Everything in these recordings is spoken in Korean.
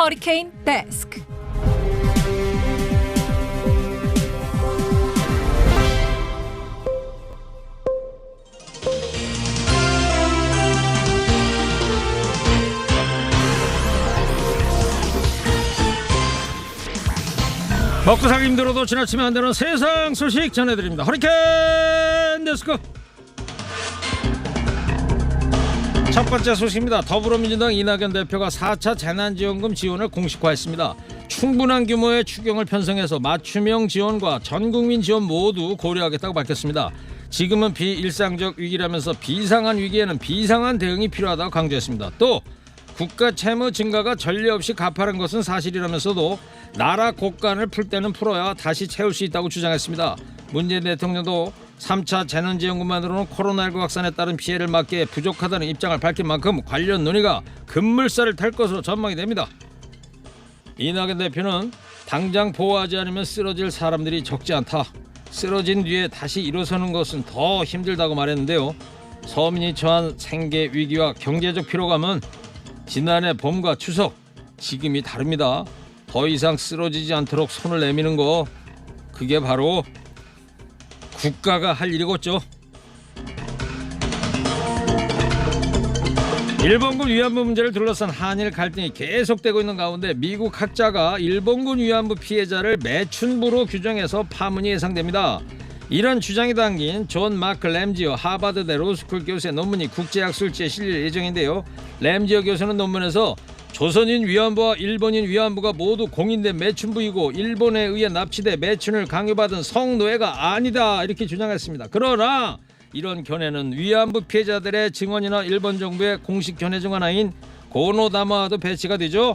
허리케인 데스크. 먹고 살기 힘들어도 지나치면 안 되는 세상 소식 전해드립니다. 허리케인 데스크. 첫 번째 소식입니다. 더불어민주당 이낙연 대표가 4차 재난지원금 지원을 공식화했습니다. 충분한 규모의 추경을 편성해서 맞춤형 지원과 전국민 지원 모두 고려하겠다고 밝혔습니다. 지금은 비일상적 위기라면서 비상한 위기에는 비상한 대응이 필요하다고 강조했습니다. 또 국가 채무 증가가 전례 없이 가파른 것은 사실이라면서도 나라 곳간을 풀 때는 풀어야 다시 채울 수 있다고 주장했습니다. 문재인 대통령도 3차 재난지원금만으로는 코로나19 확산에 따른 피해를 막기에 부족하다는 입장을 밝힌 만큼 관련 논의가 급물살을 탈 것으로 전망이 됩니다. 이낙연 대표는 당장 보호하지 않으면 쓰러질 사람들이 적지 않다. 쓰러진 뒤에 다시 일어서는 것은 더 힘들다고 말했는데요. 서민이 처한 생계 위기와 경제적 피로감은 지난해 봄과 추석, 지금이 다릅니다. 더 이상 쓰러지지 않도록 손을 내미는 거, 그게 바로 국가가 할 일이겠죠. 일본군 위안부 문제를 둘러싼 한일 갈등이 계속되고 있는 가운데 미국 학자가 일본군 위안부 피해자를 매춘부로 규정해서 파문이 예상됩니다. 이런 주장이 담긴 존 마크 램지어 하버드대 로스쿨 교수의 논문이 국제학술지에 실릴 예정인데요. 램지어 교수는 논문에서 조선인 위안부와 일본인 위안부가 모두 공인된 매춘부이고 일본에 의해 납치돼 매춘을 강요받은 성노예가 아니다, 이렇게 주장했습니다. 그러나 이런 견해는 위안부 피해자들의 증언이나 일본 정부의 공식 견해 중 하나인 고노다마와도 배치가 되죠.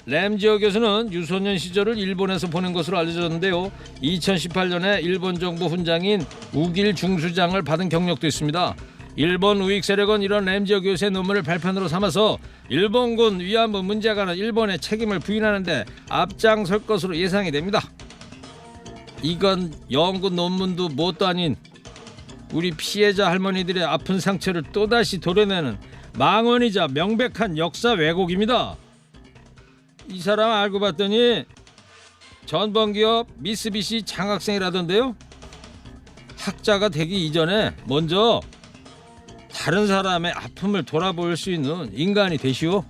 램지어 교수는 유소년 시절을 일본에서 보낸 것으로 알려졌는데요. 2018년에 일본 정부 훈장인 우길 중수장을 받은 경력도 있습니다. 일본 우익 세력은 이런 램지어 교수의 논문을 발판으로 삼아서 일본군 위안부 문제에 관한 일본의 책임을 부인하는데 앞장설 것으로 예상이 됩니다. 이건 연구 논문도 뭣도 아닌 우리 피해자 할머니들의 아픈 상처를 또다시 도려내는 망언이자 명백한 역사 왜곡입니다. 이 사람 알고 봤더니 전범기업 미쓰비시 장학생이라던데요. 학자가 되기 이전에 먼저 다른 사람의 아픔을 돌아볼 수 있는 인간이 되시오.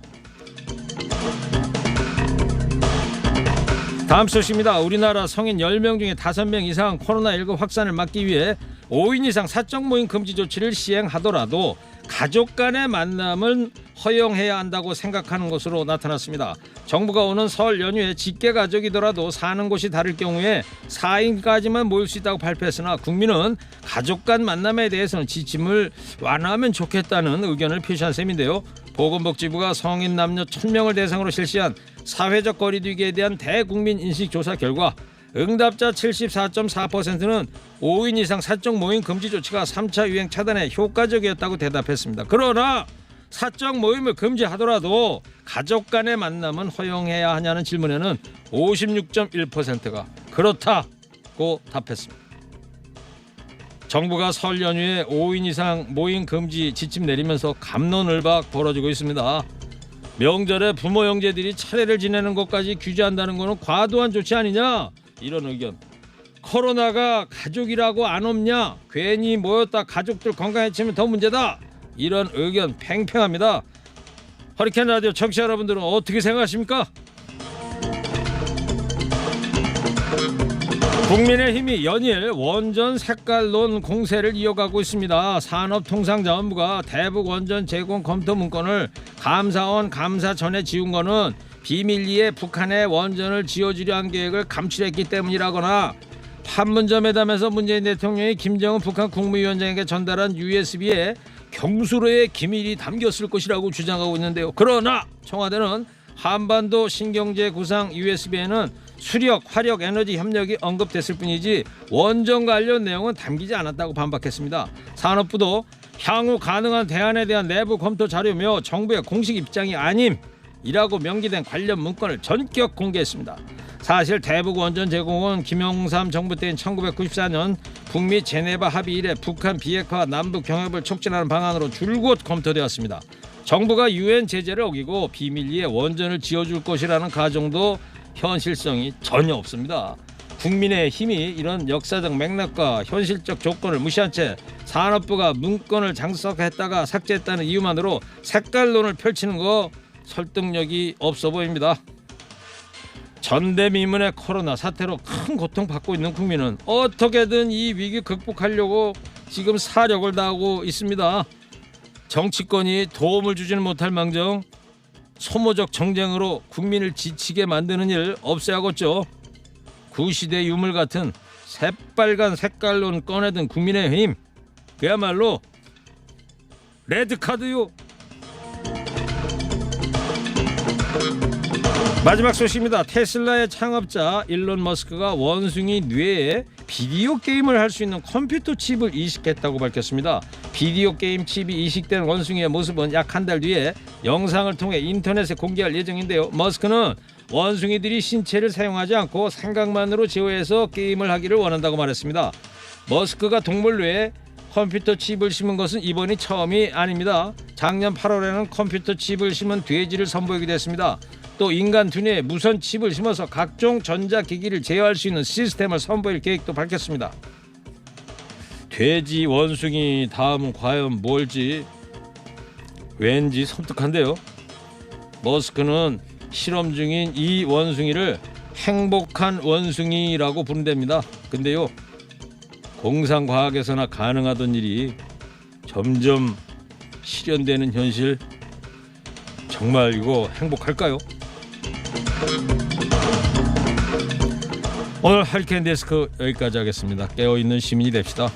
다음 소식입니다. 우리나라 성인 10명 중에 5명 이상 코로나19 확산을 막기 위해 5인 이상 사적 모임 금지 조치를 시행하더라도 가족 간의 만남은 허용해야 한다고 생각하는 것으로 나타났습니다. 정부가 오는 설 연휴에 직계 가족이더라도 사는 곳이 다를 경우에 4인까지만 모일 수 있다고 발표했으나 국민은 가족 간 만남에 대해서는 지침을 완화하면 좋겠다는 의견을 표시한 셈인데요. 보건복지부가 성인 남녀 1000명을 대상으로 실시한 사회적 거리두기에 대한 대국민 인식조사 결과 응답자 74.4%는 5인 이상 사적 모임 금지 조치가 3차 유행 차단에 효과적이었다고 대답했습니다. 그러나 사적 모임을 금지하더라도 가족 간의 만남은 허용해야 하냐는 질문에는 56.1%가 그렇다고 답했습니다. 정부가 설 연휴에 5인 이상 모임 금지 지침 내리면서 갑론을박 벌어지고 있습니다. 명절에 부모 형제들이 차례를 지내는 것까지 규제한다는 것은 과도한 조치 아니냐, 이런 의견. 코로나가 가족이라고 안 없냐, 괜히 모였다 가족들 건강해지면 더 문제다, 이런 의견 팽팽합니다. 허리케인 라디오 청취자 여러분들은 어떻게 생각하십니까? 국민의힘이 연일 원전 색깔론 공세를 이어가고 있습니다. 산업통상자원부가 대북 원전 제공 검토 문건을 감사원 감사 전에 지운 거는 비밀리에 북한에 원전을 지어주려 한 계획을 감출했기 때문이라거나 판문점 회담에서 문재인 대통령이 김정은 북한 국무위원장에게 전달한 USB에 경수로의 기밀이 담겼을 것이라고 주장하고 있는데요. 그러나 청와대는 한반도 신경제 구상 USB에는 수력, 화력, 에너지 협력이 언급됐을 뿐이지 원전 관련 내용은 담기지 않았다고 반박했습니다. 산업부도 향후 가능한 대안에 대한 내부 검토 자료며 정부의 공식 입장이 아님이라고 명기된 관련 문건을 전격 공개했습니다. 사실 대북 원전 제공은 김영삼 정부 때인 1994년 북미 제네바 합의 이래 북한 비핵화 남북 경협을 촉진하는 방안으로 줄곧 검토되었습니다. 정부가 유엔 제재를 어기고 비밀리에 원전을 지어줄 것이라는 가정도 현실성이 전혀 없습니다. 국민의 힘이 이런 역사적 맥락과 현실적 조건을 무시한 채 산업부가 문건을 장석했다가 삭제했다는 이유만으로 색깔론을 펼치는 거 설득력이 없어 보입니다. 전대미문의 코로나 사태로 큰 고통받고 있는 국민은 어떻게든 이 위기 극복하려고 지금 사력을 다하고 있습니다. 정치권이 도움을 주지는 못할 망정 소모적 정쟁으로 국민을 지치게 만드는 일 없애야겠죠. 구시대 유물 같은 새빨간 색깔론 꺼내든 국민의힘 그야말로 레드카드요. 마지막 소식입니다. 테슬라의 창업자 일론 머스크가 원숭이 뇌에 비디오 게임을 할 수 있는 컴퓨터 칩을 이식했다고 밝혔습니다. 비디오 게임 칩이 이식된 원숭이의 모습은 약 한 달 뒤에 영상을 통해 인터넷에 공개할 예정인데요. 머스크는 원숭이들이 신체를 사용하지 않고 생각만으로 제어해서 게임을 하기를 원한다고 말했습니다. 머스크가 동물 뇌에 컴퓨터 칩을 심은 것은 이번이 처음이 아닙니다. 작년 8월에는 컴퓨터 칩을 심은 돼지를 선보이기도 했습니다. 또 인간 두뇌에 무선 칩을 심어서 각종 전자기기를 제어할 수 있는 시스템을 선보일 계획도 밝혔습니다. 돼지, 원숭이 다음은 과연 뭘지 왠지 섬뜩한데요. 머스크는 실험 중인 이 원숭이를 행복한 원숭이라고 부른답니다. 근데요, 공상과학에서나 가능하던 일이 점점 실현되는 현실, 정말 이거 행복할까요? 오늘 할리케인 데스크 여기까지 하겠습니다. 깨어있는 시민이 됩시다.